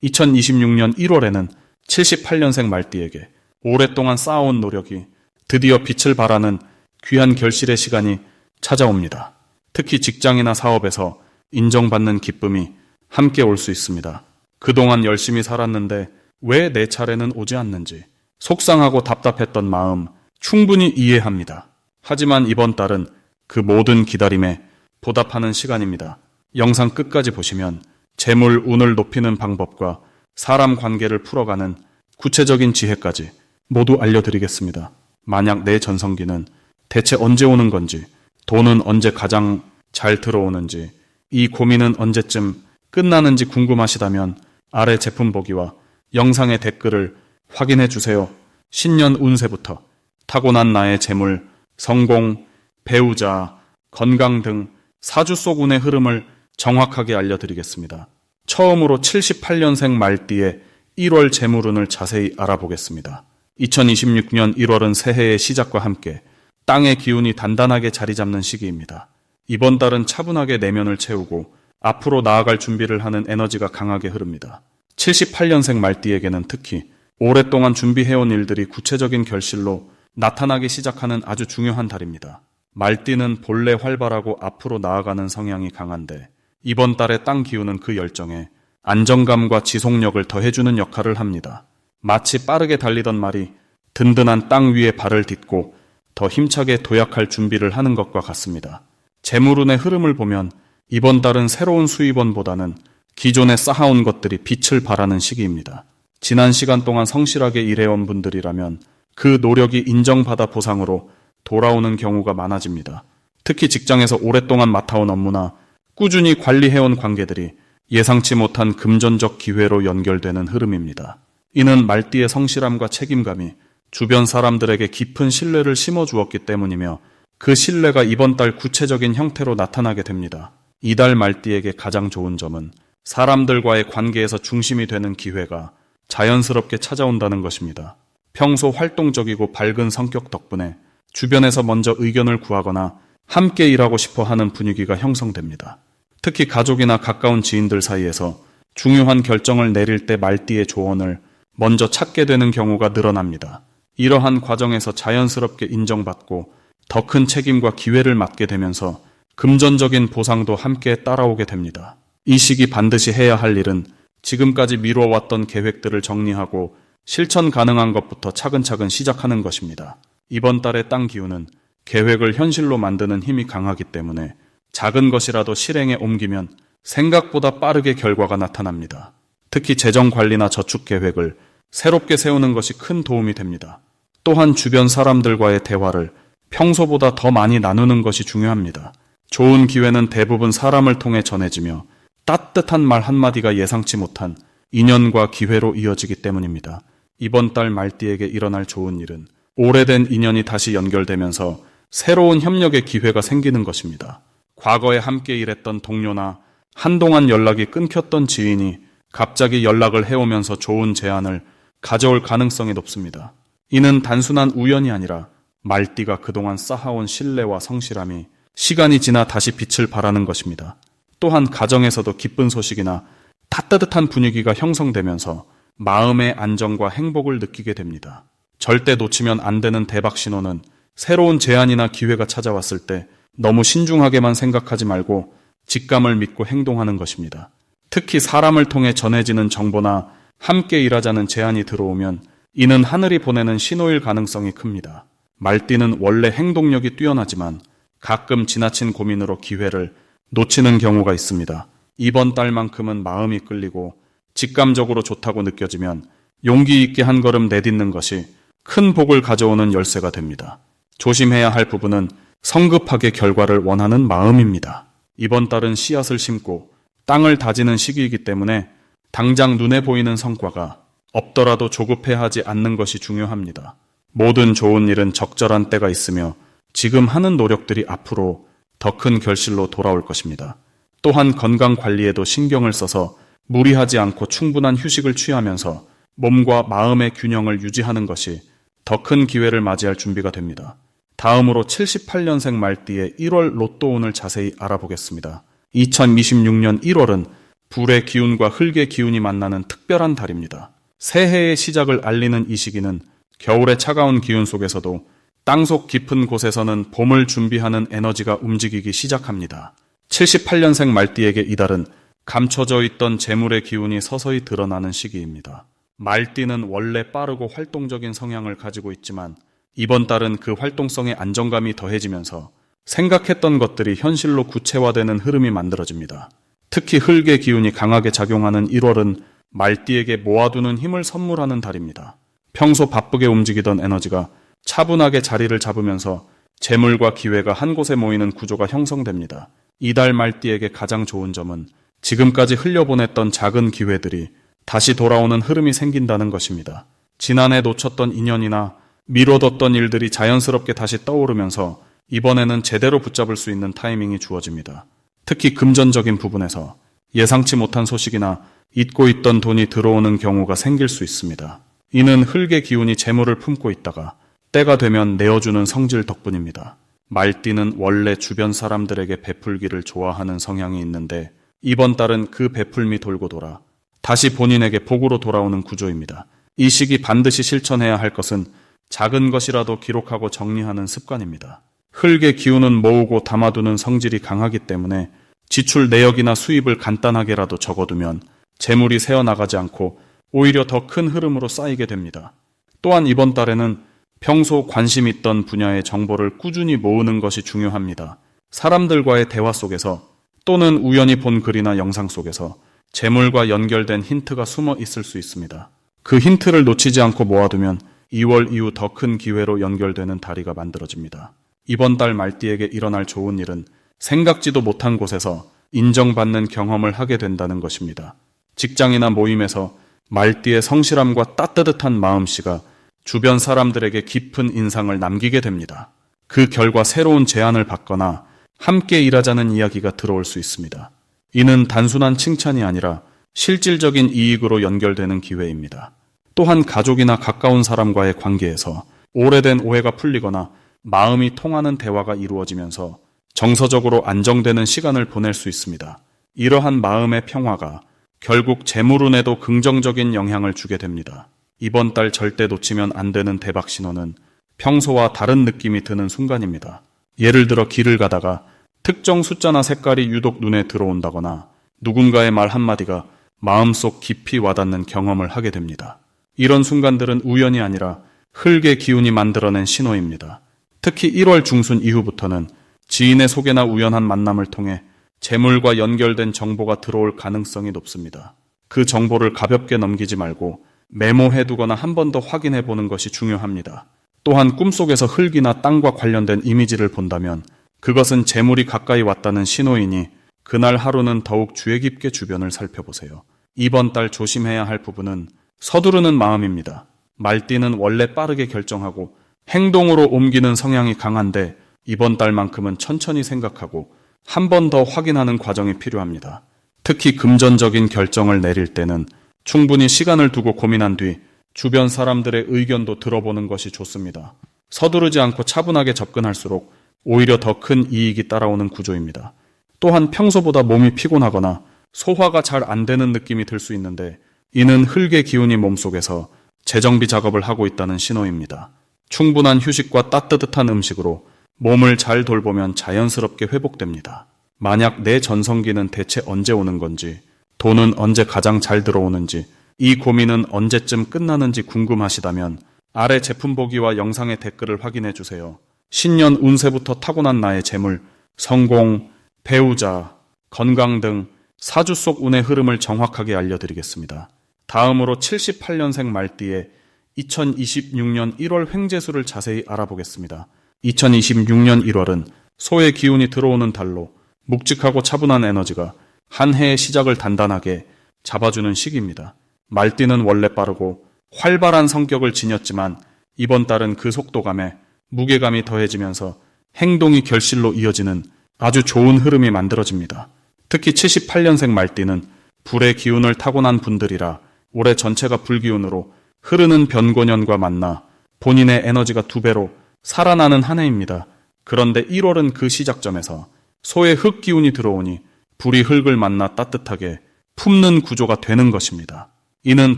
2026년 1월에는 78년생 말띠에게 오랫동안 쌓아온 노력이 드디어 빛을 발하는 귀한 결실의 시간이 찾아옵니다. 특히 직장이나 사업에서 인정받는 기쁨이 함께 올 수 있습니다. 그동안 열심히 살았는데 왜 내 차례는 오지 않는지 속상하고 답답했던 마음 충분히 이해합니다. 하지만 이번 달은 그 모든 기다림에 보답하는 시간입니다. 영상 끝까지 보시면 재물, 운을 높이는 방법과 사람 관계를 풀어가는 구체적인 지혜까지 모두 알려드리겠습니다. 만약 내 전성기는 대체 언제 오는 건지, 돈은 언제 가장 잘 들어오는지, 이 고민은 언제쯤 끝나는지 궁금하시다면 아래 제품 보기와 영상의 댓글을 확인해 주세요. 신년 운세부터 타고난 나의 재물, 성공, 배우자, 건강 등 사주 속 운의 흐름을 정확하게 알려드리겠습니다. 처음으로 78년생 말띠의 1월 재물운을 자세히 알아보겠습니다. 2026년 1월은 새해의 시작과 함께 땅의 기운이 단단하게 자리 잡는 시기입니다. 이번 달은 차분하게 내면을 채우고 앞으로 나아갈 준비를 하는 에너지가 강하게 흐릅니다. 78년생 말띠에게는 특히 오랫동안 준비해온 일들이 구체적인 결실로 나타나기 시작하는 아주 중요한 달입니다. 말띠는 본래 활발하고 앞으로 나아가는 성향이 강한데 이번 달의 땅 기운은 그 열정에 안정감과 지속력을 더해주는 역할을 합니다. 마치 빠르게 달리던 말이 든든한 땅 위에 발을 딛고 더 힘차게 도약할 준비를 하는 것과 같습니다. 재물운의 흐름을 보면 이번 달은 새로운 수입원보다는 기존에 쌓아온 것들이 빛을 발하는 시기입니다. 지난 시간 동안 성실하게 일해온 분들이라면 그 노력이 인정받아 보상으로 돌아오는 경우가 많아집니다. 특히 직장에서 오랫동안 맡아온 업무나 꾸준히 관리해온 관계들이 예상치 못한 금전적 기회로 연결되는 흐름입니다. 이는 말띠의 성실함과 책임감이 주변 사람들에게 깊은 신뢰를 심어주었기 때문이며 그 신뢰가 이번 달 구체적인 형태로 나타나게 됩니다. 이달 말띠에게 가장 좋은 점은 사람들과의 관계에서 중심이 되는 기회가 자연스럽게 찾아온다는 것입니다. 평소 활동적이고 밝은 성격 덕분에 주변에서 먼저 의견을 구하거나 함께 일하고 싶어 하는 분위기가 형성됩니다. 특히 가족이나 가까운 지인들 사이에서 중요한 결정을 내릴 때 말띠의 조언을 먼저 찾게 되는 경우가 늘어납니다. 이러한 과정에서 자연스럽게 인정받고 더 큰 책임과 기회를 맡게 되면서 금전적인 보상도 함께 따라오게 됩니다. 이 시기 반드시 해야 할 일은 지금까지 미뤄왔던 계획들을 정리하고 실천 가능한 것부터 차근차근 시작하는 것입니다. 이번 달의 땅 기운은 계획을 현실로 만드는 힘이 강하기 때문에 작은 것이라도 실행에 옮기면 생각보다 빠르게 결과가 나타납니다. 특히 재정 관리나 저축 계획을 새롭게 세우는 것이 큰 도움이 됩니다. 또한 주변 사람들과의 대화를 평소보다 더 많이 나누는 것이 중요합니다. 좋은 기회는 대부분 사람을 통해 전해지며 따뜻한 말 한마디가 예상치 못한 인연과 기회로 이어지기 때문입니다. 이번 달 말띠에게 일어날 좋은 일은 오래된 인연이 다시 연결되면서 새로운 협력의 기회가 생기는 것입니다. 과거에 함께 일했던 동료나 한동안 연락이 끊겼던 지인이 갑자기 연락을 해오면서 좋은 제안을 가져올 가능성이 높습니다. 이는 단순한 우연이 아니라 말띠가 그동안 쌓아온 신뢰와 성실함이 시간이 지나 다시 빛을 발하는 것입니다. 또한 가정에서도 기쁜 소식이나 따뜻한 분위기가 형성되면서 마음의 안정과 행복을 느끼게 됩니다. 절대 놓치면 안 되는 대박 신호는 새로운 제안이나 기회가 찾아왔을 때 너무 신중하게만 생각하지 말고 직감을 믿고 행동하는 것입니다. 특히 사람을 통해 전해지는 정보나 함께 일하자는 제안이 들어오면 이는 하늘이 보내는 신호일 가능성이 큽니다. 말띠는 원래 행동력이 뛰어나지만 가끔 지나친 고민으로 기회를 놓치는 경우가 있습니다. 이번 달만큼은 마음이 끌리고 직감적으로 좋다고 느껴지면 용기 있게 한 걸음 내딛는 것이 큰 복을 가져오는 열쇠가 됩니다. 조심해야 할 부분은 성급하게 결과를 원하는 마음입니다. 이번 달은 씨앗을 심고 땅을 다지는 시기이기 때문에 당장 눈에 보이는 성과가 없더라도 조급해하지 않는 것이 중요합니다. 모든 좋은 일은 적절한 때가 있으며 지금 하는 노력들이 앞으로 더 큰 결실로 돌아올 것입니다. 또한 건강 관리에도 신경을 써서 무리하지 않고 충분한 휴식을 취하면서 몸과 마음의 균형을 유지하는 것이 더 큰 기회를 맞이할 준비가 됩니다. 다음으로 78년생 말띠의 1월 로또운을 자세히 알아보겠습니다. 2026년 1월은 불의 기운과 흙의 기운이 만나는 특별한 달입니다. 새해의 시작을 알리는 이 시기는 겨울의 차가운 기운 속에서도 땅속 깊은 곳에서는 봄을 준비하는 에너지가 움직이기 시작합니다. 78년생 말띠에게 이달은 감춰져 있던 재물의 기운이 서서히 드러나는 시기입니다. 말띠는 원래 빠르고 활동적인 성향을 가지고 있지만 이번 달은 그 활동성에 안정감이 더해지면서 생각했던 것들이 현실로 구체화되는 흐름이 만들어집니다. 특히 흙의 기운이 강하게 작용하는 1월은 말띠에게 모아두는 힘을 선물하는 달입니다. 평소 바쁘게 움직이던 에너지가 차분하게 자리를 잡으면서 재물과 기회가 한 곳에 모이는 구조가 형성됩니다. 이달 말띠에게 가장 좋은 점은 지금까지 흘려보냈던 작은 기회들이 다시 돌아오는 흐름이 생긴다는 것입니다. 지난해 놓쳤던 인연이나 미뤄뒀던 일들이 자연스럽게 다시 떠오르면서 이번에는 제대로 붙잡을 수 있는 타이밍이 주어집니다. 특히 금전적인 부분에서 예상치 못한 소식이나 잊고 있던 돈이 들어오는 경우가 생길 수 있습니다. 이는 흙의 기운이 재물을 품고 있다가 때가 되면 내어주는 성질 덕분입니다. 말띠는 원래 주변 사람들에게 베풀기를 좋아하는 성향이 있는데 이번 달은 그 베풀미 돌고 돌아 다시 본인에게 복으로 돌아오는 구조입니다. 이 시기 반드시 실천해야 할 것은 작은 것이라도 기록하고 정리하는 습관입니다. 흙의 기운은 모으고 담아두는 성질이 강하기 때문에 지출 내역이나 수입을 간단하게라도 적어두면 재물이 새어나가지 않고 오히려 더 큰 흐름으로 쌓이게 됩니다. 또한 이번 달에는 평소 관심 있던 분야의 정보를 꾸준히 모으는 것이 중요합니다. 사람들과의 대화 속에서 또는 우연히 본 글이나 영상 속에서 재물과 연결된 힌트가 숨어 있을 수 있습니다. 그 힌트를 놓치지 않고 모아두면 2월 이후 더 큰 기회로 연결되는 다리가 만들어집니다. 이번 달 말띠에게 일어날 좋은 일은 생각지도 못한 곳에서 인정받는 경험을 하게 된다는 것입니다. 직장이나 모임에서 말띠의 성실함과 따뜻한 마음씨가 주변 사람들에게 깊은 인상을 남기게 됩니다. 그 결과 새로운 제안을 받거나 함께 일하자는 이야기가 들어올 수 있습니다. 이는 단순한 칭찬이 아니라 실질적인 이익으로 연결되는 기회입니다. 또한 가족이나 가까운 사람과의 관계에서 오래된 오해가 풀리거나 마음이 통하는 대화가 이루어지면서 정서적으로 안정되는 시간을 보낼 수 있습니다. 이러한 마음의 평화가 결국 재물운에도 긍정적인 영향을 주게 됩니다. 이번 달 절대 놓치면 안 되는 대박 신호는 평소와 다른 느낌이 드는 순간입니다. 예를 들어 길을 가다가 특정 숫자나 색깔이 유독 눈에 들어온다거나 누군가의 말 한마디가 마음속 깊이 와닿는 경험을 하게 됩니다. 이런 순간들은 우연이 아니라 흙의 기운이 만들어낸 신호입니다. 특히 1월 중순 이후부터는 지인의 소개나 우연한 만남을 통해 재물과 연결된 정보가 들어올 가능성이 높습니다. 그 정보를 가볍게 넘기지 말고 메모해두거나 한 번 더 확인해보는 것이 중요합니다. 또한 꿈속에서 흙이나 땅과 관련된 이미지를 본다면 그것은 재물이 가까이 왔다는 신호이니 그날 하루는 더욱 주의 깊게 주변을 살펴보세요. 이번 달 조심해야 할 부분은 서두르는 마음입니다. 말띠는 원래 빠르게 결정하고 행동으로 옮기는 성향이 강한데 이번 달만큼은 천천히 생각하고 한 번 더 확인하는 과정이 필요합니다. 특히 금전적인 결정을 내릴 때는 충분히 시간을 두고 고민한 뒤 주변 사람들의 의견도 들어보는 것이 좋습니다. 서두르지 않고 차분하게 접근할수록 오히려 더 큰 이익이 따라오는 구조입니다. 또한 평소보다 몸이 피곤하거나 소화가 잘 안 되는 느낌이 들 수 있는데 이는 흙의 기운이 몸속에서 재정비 작업을 하고 있다는 신호입니다. 충분한 휴식과 따뜻한 음식으로 몸을 잘 돌보면 자연스럽게 회복됩니다. 만약 내 전성기는 대체 언제 오는 건지, 돈은 언제 가장 잘 들어오는지, 이 고민은 언제쯤 끝나는지 궁금하시다면 아래 제품 보기와 영상의 댓글을 확인해 주세요. 신년 운세부터 타고난 나의 재물, 성공, 배우자, 건강 등 사주 속 운의 흐름을 정확하게 알려드리겠습니다. 다음으로 78년생 말띠의 2026년 1월 횡재수를 자세히 알아보겠습니다. 2026년 1월은 소의 기운이 들어오는 달로 묵직하고 차분한 에너지가 한 해의 시작을 단단하게 잡아주는 시기입니다. 말띠는 원래 빠르고 활발한 성격을 지녔지만 이번 달은 그 속도감에 무게감이 더해지면서 행동이 결실로 이어지는 아주 좋은 흐름이 만들어집니다. 특히 78년생 말띠는 불의 기운을 타고난 분들이라 올해 전체가 불기운으로 흐르는 변고년과 만나 본인의 에너지가 2배로 살아나는 한 해입니다. 그런데 1월은 그 시작점에서 소의 흙 기운이 들어오니 불이 흙을 만나 따뜻하게 품는 구조가 되는 것입니다. 이는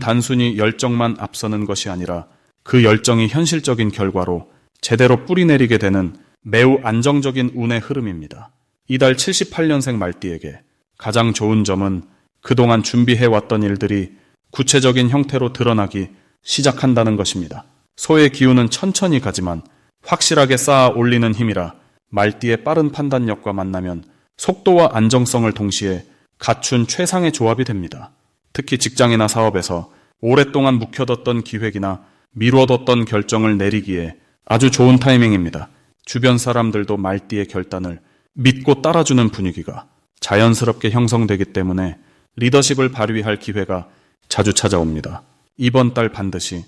단순히 열정만 앞서는 것이 아니라 그 열정이 현실적인 결과로 제대로 뿌리내리게 되는 매우 안정적인 운의 흐름입니다. 이달 78년생 말띠에게 가장 좋은 점은 그동안 준비해왔던 일들이 구체적인 형태로 드러나기 시작한다는 것입니다. 소의 기운은 천천히 가지만 확실하게 쌓아 올리는 힘이라 말띠의 빠른 판단력과 만나면 속도와 안정성을 동시에 갖춘 최상의 조합이 됩니다. 특히 직장이나 사업에서 오랫동안 묵혀뒀던 기획이나 미뤄뒀던 결정을 내리기에 아주 좋은 타이밍입니다. 주변 사람들도 말띠의 결단을 믿고 따라주는 분위기가 자연스럽게 형성되기 때문에 리더십을 발휘할 기회가 자주 찾아옵니다. 이번 달 반드시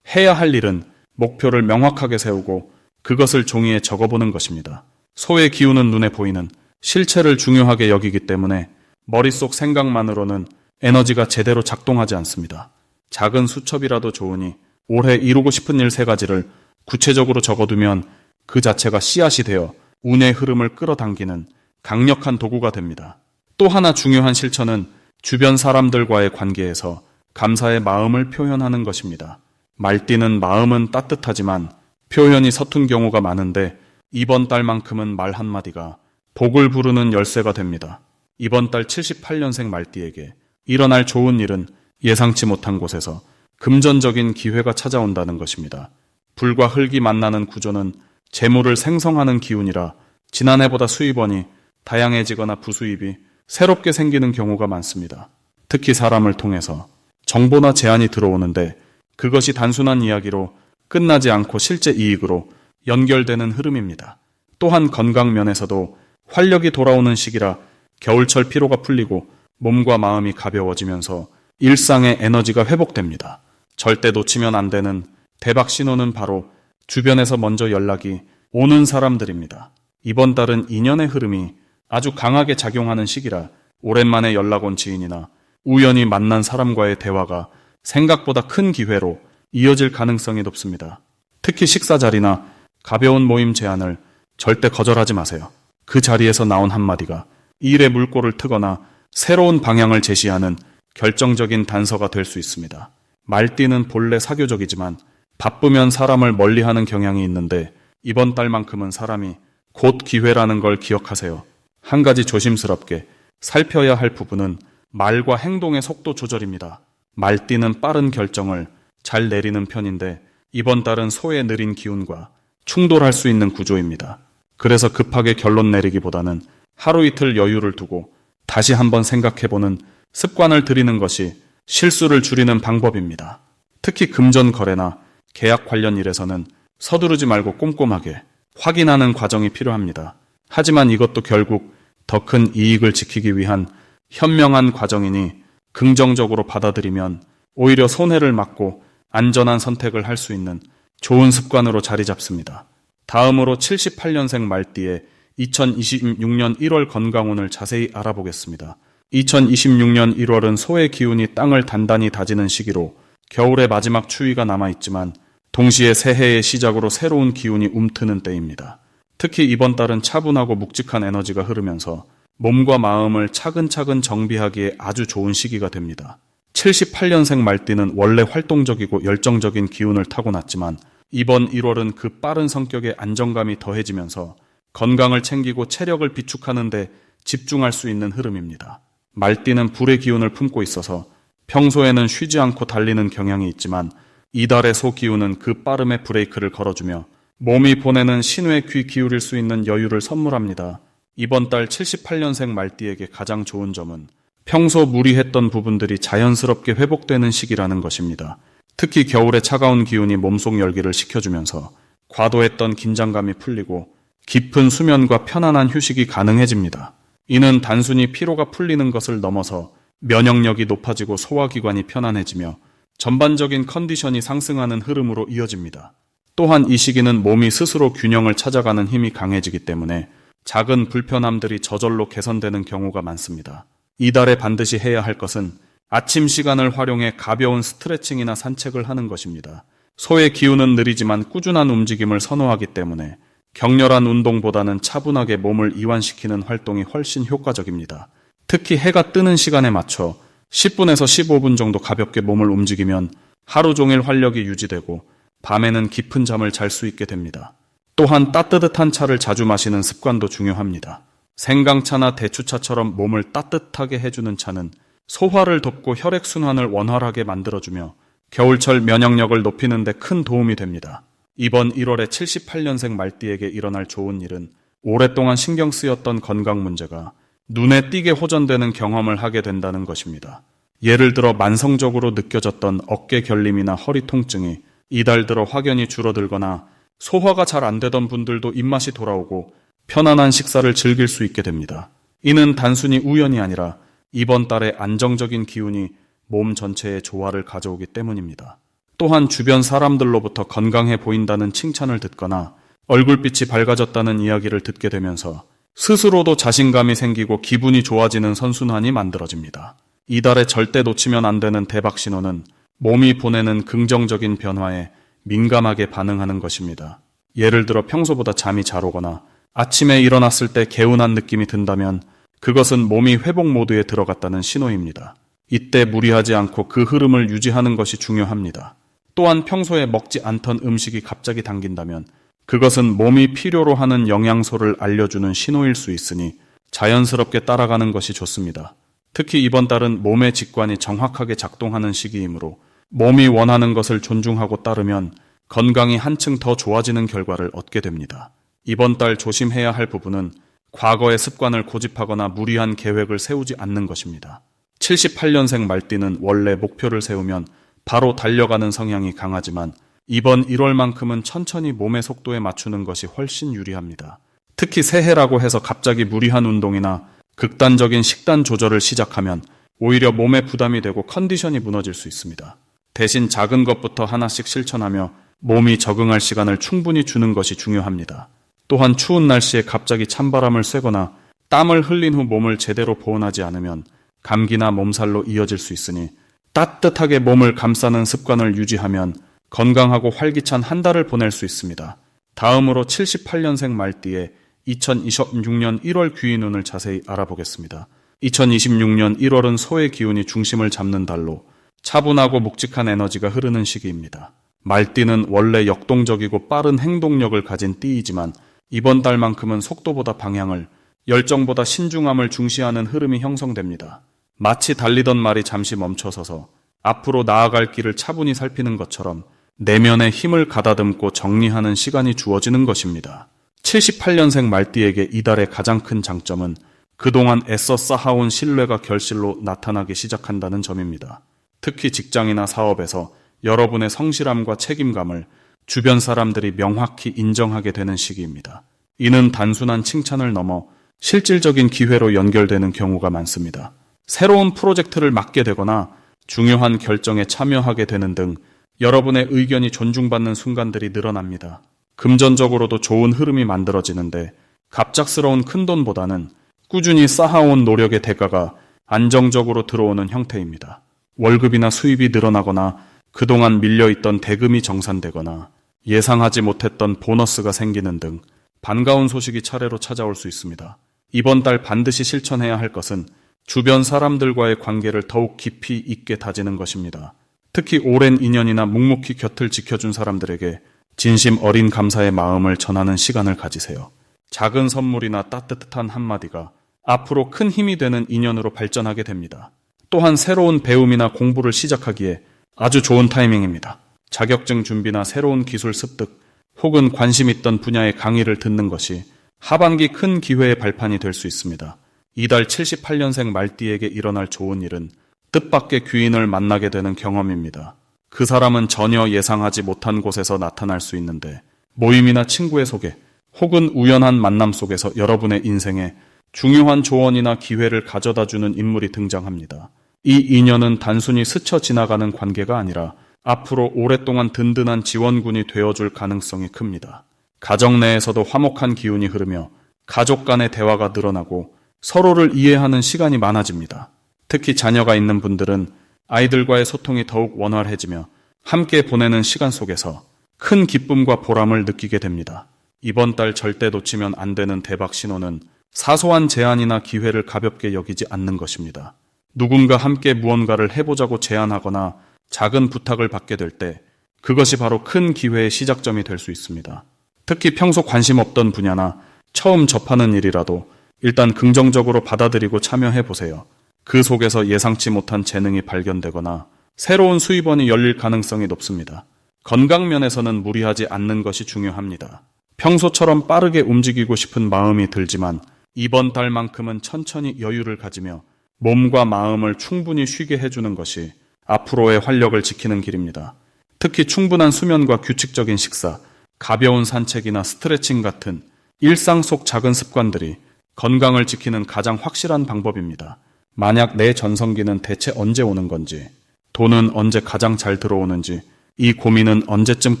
해야 할 일은 목표를 명확하게 세우고 그것을 종이에 적어보는 것입니다. 소의 기운은 눈에 보이는 실체를 중요하게 여기기 때문에 머릿속 생각만으로는 에너지가 제대로 작동하지 않습니다. 작은 수첩이라도 좋으니 올해 이루고 싶은 일 3가지를 구체적으로 적어두면 그 자체가 씨앗이 되어 운의 흐름을 끌어당기는 강력한 도구가 됩니다. 또 하나 중요한 실천은 주변 사람들과의 관계에서 감사의 마음을 표현하는 것입니다. 말띠는 마음은 따뜻하지만 표현이 서툰 경우가 많은데 이번 달만큼은 말 한마디가 복을 부르는 열쇠가 됩니다. 이번 달 78년생 말띠에게 일어날 좋은 일은 예상치 못한 곳에서 금전적인 기회가 찾아온다는 것입니다. 불과 흙이 만나는 구조는 재물을 생성하는 기운이라 지난해보다 수입원이 다양해지거나 부수입이 새롭게 생기는 경우가 많습니다. 특히 사람을 통해서 정보나 제안이 들어오는데 그것이 단순한 이야기로 끝나지 않고 실제 이익으로 연결되는 흐름입니다. 또한 건강 면에서도 활력이 돌아오는 시기라 겨울철 피로가 풀리고 몸과 마음이 가벼워지면서 일상의 에너지가 회복됩니다. 절대 놓치면 안 되는 대박 신호는 바로 주변에서 먼저 연락이 오는 사람들입니다. 이번 달은 인연의 흐름이 아주 강하게 작용하는 시기라 오랜만에 연락 온 지인이나 우연히 만난 사람과의 대화가 생각보다 큰 기회로 이어질 가능성이 높습니다. 특히 식사 자리나 가벼운 모임 제안을 절대 거절하지 마세요. 그 자리에서 나온 한마디가 일의 물꼬를 트거나 새로운 방향을 제시하는 결정적인 단서가 될 수 있습니다. 말띠는 본래 사교적이지만 바쁘면 사람을 멀리하는 경향이 있는데 이번 달만큼은 사람이 곧 기회라는 걸 기억하세요. 한 가지 조심스럽게 살펴야 할 부분은 말과 행동의 속도 조절입니다. 말띠는 빠른 결정을 잘 내리는 편인데 이번 달은 소의 느린 기운과 충돌할 수 있는 구조입니다. 그래서 급하게 결론 내리기보다는 하루 이틀 여유를 두고 다시 한번 생각해보는 습관을 들이는 것이 실수를 줄이는 방법입니다. 특히 금전 거래나 계약 관련 일에서는 서두르지 말고 꼼꼼하게 확인하는 과정이 필요합니다. 하지만 이것도 결국 더 큰 이익을 지키기 위한 현명한 과정이니 긍정적으로 받아들이면 오히려 손해를 막고 안전한 선택을 할 수 있는 좋은 습관으로 자리 잡습니다. 다음으로 78년생 말띠의 2026년 1월 건강운을 자세히 알아보겠습니다. 2026년 1월은 소의 기운이 땅을 단단히 다지는 시기로 겨울의 마지막 추위가 남아있지만 동시에 새해의 시작으로 새로운 기운이 움트는 때입니다. 특히 이번 달은 차분하고 묵직한 에너지가 흐르면서 몸과 마음을 차근차근 정비하기에 아주 좋은 시기가 됩니다. 78년생 말띠는 원래 활동적이고 열정적인 기운을 타고났지만 이번 1월은 그 빠른 성격에 안정감이 더해지면서 건강을 챙기고 체력을 비축하는 데 집중할 수 있는 흐름입니다. 말띠는 불의 기운을 품고 있어서 평소에는 쉬지 않고 달리는 경향이 있지만 이달의 소 기운은 그 빠름에 브레이크를 걸어주며 몸이 보내는 신호에 귀 기울일 수 있는 여유를 선물합니다. 이번 달 78년생 말띠에게 가장 좋은 점은 평소 무리했던 부분들이 자연스럽게 회복되는 시기라는 것입니다. 특히 겨울의 차가운 기운이 몸속 열기를 식혀주면서 과도했던 긴장감이 풀리고 깊은 수면과 편안한 휴식이 가능해집니다. 이는 단순히 피로가 풀리는 것을 넘어서 면역력이 높아지고 소화기관이 편안해지며 전반적인 컨디션이 상승하는 흐름으로 이어집니다. 또한 이 시기는 몸이 스스로 균형을 찾아가는 힘이 강해지기 때문에 작은 불편함들이 저절로 개선되는 경우가 많습니다. 이달에 반드시 해야 할 것은 아침 시간을 활용해 가벼운 스트레칭이나 산책을 하는 것입니다. 소의 기운은 느리지만 꾸준한 움직임을 선호하기 때문에 격렬한 운동보다는 차분하게 몸을 이완시키는 활동이 훨씬 효과적입니다. 특히 해가 뜨는 시간에 맞춰 10분에서 15분 정도 가볍게 몸을 움직이면 하루 종일 활력이 유지되고 밤에는 깊은 잠을 잘 수 있게 됩니다. 또한 따뜻한 차를 자주 마시는 습관도 중요합니다. 생강차나 대추차처럼 몸을 따뜻하게 해주는 차는 소화를 돕고 혈액순환을 원활하게 만들어주며 겨울철 면역력을 높이는 데 큰 도움이 됩니다. 이번 1월에 78년생 말띠에게 일어날 좋은 일은 오랫동안 신경 쓰였던 건강 문제가 눈에 띄게 호전되는 경험을 하게 된다는 것입니다. 예를 들어 만성적으로 느껴졌던 어깨 결림이나 허리 통증이 이달 들어 확연히 줄어들거나 소화가 잘 안 되던 분들도 입맛이 돌아오고 편안한 식사를 즐길 수 있게 됩니다. 이는 단순히 우연이 아니라 이번 달에 안정적인 기운이 몸 전체에 조화를 가져오기 때문입니다. 또한 주변 사람들로부터 건강해 보인다는 칭찬을 듣거나 얼굴빛이 밝아졌다는 이야기를 듣게 되면서 스스로도 자신감이 생기고 기분이 좋아지는 선순환이 만들어집니다. 이달에 절대 놓치면 안 되는 대박 신호는 몸이 보내는 긍정적인 변화에 민감하게 반응하는 것입니다. 예를 들어 평소보다 잠이 잘 오거나 아침에 일어났을 때 개운한 느낌이 든다면 그것은 몸이 회복 모드에 들어갔다는 신호입니다. 이때 무리하지 않고 그 흐름을 유지하는 것이 중요합니다. 또한 평소에 먹지 않던 음식이 갑자기 당긴다면 그것은 몸이 필요로 하는 영양소를 알려주는 신호일 수 있으니 자연스럽게 따라가는 것이 좋습니다. 특히 이번 달은 몸의 직관이 정확하게 작동하는 시기이므로 몸이 원하는 것을 존중하고 따르면 건강이 한층 더 좋아지는 결과를 얻게 됩니다. 이번 달 조심해야 할 부분은 과거의 습관을 고집하거나 무리한 계획을 세우지 않는 것입니다. 78년생 말띠는 원래 목표를 세우면 바로 달려가는 성향이 강하지만 이번 1월만큼은 천천히 몸의 속도에 맞추는 것이 훨씬 유리합니다. 특히 새해라고 해서 갑자기 무리한 운동이나 극단적인 식단 조절을 시작하면 오히려 몸에 부담이 되고 컨디션이 무너질 수 있습니다. 대신 작은 것부터 하나씩 실천하며 몸이 적응할 시간을 충분히 주는 것이 중요합니다. 또한 추운 날씨에 갑자기 찬바람을 쐬거나 땀을 흘린 후 몸을 제대로 보온하지 않으면 감기나 몸살로 이어질 수 있으니 따뜻하게 몸을 감싸는 습관을 유지하면 건강하고 활기찬 한 달을 보낼 수 있습니다. 다음으로 78년생 말띠의 2026년 1월 귀인운을 자세히 알아보겠습니다. 2026년 1월은 소의 기운이 중심을 잡는 달로 차분하고 묵직한 에너지가 흐르는 시기입니다. 말띠는 원래 역동적이고 빠른 행동력을 가진 띠이지만 이번 달만큼은 속도보다 방향을, 열정보다 신중함을 중시하는 흐름이 형성됩니다. 마치 달리던 말이 잠시 멈춰서서 앞으로 나아갈 길을 차분히 살피는 것처럼 내면의 힘을 가다듬고 정리하는 시간이 주어지는 것입니다. 78년생 말띠에게 이달의 가장 큰 장점은 그동안 애써 쌓아온 신뢰가 결실로 나타나기 시작한다는 점입니다. 특히 직장이나 사업에서 여러분의 성실함과 책임감을 주변 사람들이 명확히 인정하게 되는 시기입니다. 이는 단순한 칭찬을 넘어 실질적인 기회로 연결되는 경우가 많습니다. 새로운 프로젝트를 맡게 되거나 중요한 결정에 참여하게 되는 등 여러분의 의견이 존중받는 순간들이 늘어납니다. 금전적으로도 좋은 흐름이 만들어지는데 갑작스러운 큰돈보다는 꾸준히 쌓아온 노력의 대가가 안정적으로 들어오는 형태입니다. 월급이나 수입이 늘어나거나 그동안 밀려있던 대금이 정산되거나 예상하지 못했던 보너스가 생기는 등 반가운 소식이 차례로 찾아올 수 있습니다. 이번 달 반드시 실천해야 할 것은 주변 사람들과의 관계를 더욱 깊이 있게 다지는 것입니다. 특히 오랜 인연이나 묵묵히 곁을 지켜준 사람들에게 진심 어린 감사의 마음을 전하는 시간을 가지세요. 작은 선물이나 따뜻한 한마디가 앞으로 큰 힘이 되는 인연으로 발전하게 됩니다. 또한 새로운 배움이나 공부를 시작하기에 아주 좋은 타이밍입니다. 자격증 준비나 새로운 기술 습득 혹은 관심 있던 분야의 강의를 듣는 것이 하반기 큰 기회의 발판이 될 수 있습니다. 이달 78년생 말띠에게 일어날 좋은 일은 뜻밖의 귀인을 만나게 되는 경험입니다. 그 사람은 전혀 예상하지 못한 곳에서 나타날 수 있는데 모임이나 친구의 소개 혹은 우연한 만남 속에서 여러분의 인생에 중요한 조언이나 기회를 가져다주는 인물이 등장합니다. 이 인연은 단순히 스쳐 지나가는 관계가 아니라 앞으로 오랫동안 든든한 지원군이 되어줄 가능성이 큽니다. 가정 내에서도 화목한 기운이 흐르며 가족 간의 대화가 늘어나고 서로를 이해하는 시간이 많아집니다. 특히 자녀가 있는 분들은 아이들과의 소통이 더욱 원활해지며 함께 보내는 시간 속에서 큰 기쁨과 보람을 느끼게 됩니다. 이번 달 절대 놓치면 안 되는 대박 신호는 사소한 제안이나 기회를 가볍게 여기지 않는 것입니다. 누군가 함께 무언가를 해보자고 제안하거나 작은 부탁을 받게 될 때 그것이 바로 큰 기회의 시작점이 될 수 있습니다. 특히 평소 관심 없던 분야나 처음 접하는 일이라도 일단 긍정적으로 받아들이고 참여해 보세요. 그 속에서 예상치 못한 재능이 발견되거나 새로운 수입원이 열릴 가능성이 높습니다. 건강 면에서는 무리하지 않는 것이 중요합니다. 평소처럼 빠르게 움직이고 싶은 마음이 들지만 이번 달만큼은 천천히 여유를 가지며 몸과 마음을 충분히 쉬게 해주는 것이 앞으로의 활력을 지키는 길입니다. 특히 충분한 수면과 규칙적인 식사, 가벼운 산책이나 스트레칭 같은 일상 속 작은 습관들이 건강을 지키는 가장 확실한 방법입니다. 만약 내 전성기는 대체 언제 오는 건지, 돈은 언제 가장 잘 들어오는지, 이 고민은 언제쯤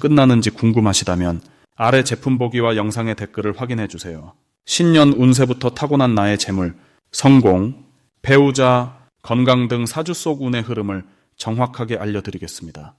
끝나는지 궁금하시다면 아래 제품 보기와 영상의 댓글을 확인해 주세요. 신년 운세부터 타고난 나의 재물, 성공, 배우자, 건강 등 사주 속 운의 흐름을 정확하게 알려드리겠습니다.